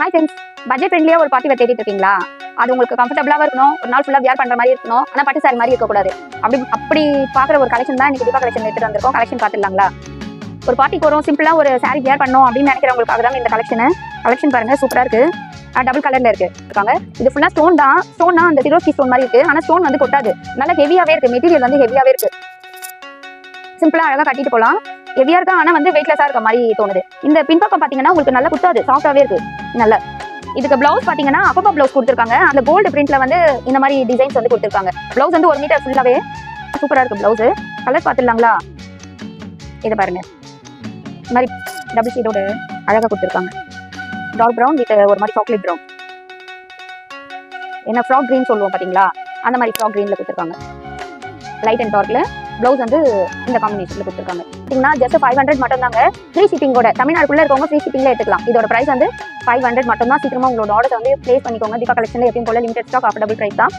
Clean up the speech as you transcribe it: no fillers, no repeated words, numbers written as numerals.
Hi friends, budget ஃப்ரெண்ட்லியா ஒரு party wear தேடிட்டு இருக்கீங்களா? அது உங்களுக்கு கம்ஃபர்டபுளாக இருக்கணும், ஒரு நாள் ஃபுல்லாக வியர் பண்ணுற மாதிரி இருக்கணும், ஆனால் பட்டு சாரி மாதிரி இருக்கக்கூடாது. அப்படி பார்க்குற ஒரு கலெக்ஷன் தான் இன்னைக்கு தீபா கலெக்ஷன் எடுத்துட்டு வந்திருக்கோம். கலெக்ஷன் பார்த்துடலாங்களா? ஒரு பார்ட்டிக்கு வரும், சிம்பிளாக ஒரு சாரி வியர் பண்ணணும் அப்படின்னு நினைக்கிறவங்களுக்காக தான் இந்த கலெக்ஷன் பாருங்க, சூப்பராக இருக்கு. டபுள் கலர்ல இருக்காங்க. இது ஃபுல்லா ஸ்டோன் தான். ஸ்டோன்னா அந்த சிரோஸ்கி ஸ்டோன் மாதிரி இருக்கு, ஆனால் ஸ்டோன் வந்து கொட்டாது. நல்லா ஹெவியாவே இருக்கு, மெட்டீரியல் வந்து ஹெவியாவே இருக்கு. சிம்பிளா அழகா கட்டிட்டு போகலாம். ஹெவியா இருக்கா, ஆனா வந்து வெயிட்லெஸ்ஸா இருக்க மாதிரி தோணுது. இந்த பின்பக்கம் பாத்தீங்கன்னா உங்களுக்கு நல்லா குத்தாது, சாஃப்டாவே இருக்கு. நல்ல இதுக்கு பிளவுஸ் பாத்தீங்கன்னா அப்பப்பா பிளவுஸ் கொடுத்துருக்காங்க. அந்த கோல்டு பிரிண்ட்ல வந்து இந்த மாதிரி டிசைன்ஸ் வந்து கொடுத்துருக்காங்க. பிளவுஸ் வந்து 1 மீட்டர் ஃபுல்லாவே சூப்பரா இருக்கு. பிளவுஸ் கலர் பாத்துடலாங்களா? இதை பாருங்க, இந்த மாதிரி டபுள் ஷேடோட அழகா கொடுத்துருக்காங்க. டார்க் ப்ரௌன் வித் ஒரு மாதிரி சாக்லேட் ப்ரௌன், என்ன ஃப்ராக் கிரீன் சொல்லுவோம் பாத்தீங்களா, அந்த மாதிரி ஃப்ராக் கிரீன்ல கொடுத்துருக்காங்க. லைட் அண்ட் டார்க்ல பிளவுஸ் வந்து இந்த காம்பினேஷன்ல கொடுத்துருக்காங்க. பார்த்தீங்கன்னா ஜஸ்ட் 500 மட்டும் தாங்க. ஃப்ரீ ஷிப்பிங்கோட, தமிழ்நாடுக்குள்ள இருக்கவங்க ஃப்ரீ ஷிப்பிங்ல எடுத்துக்கலாம். இதோட பிரைஸ் வந்து 500 மட்டும் தான். சீக்கிரமா உங்களோட ஆர்டர் வந்து பிளேஸ் பண்ணிக்கோங்க. தீபா கலெக்ஷன்ல எப்பயும் போல லிமிடெட் ஸ்டாக், அஃபோர்டபுள் பிரைஸ் தான்.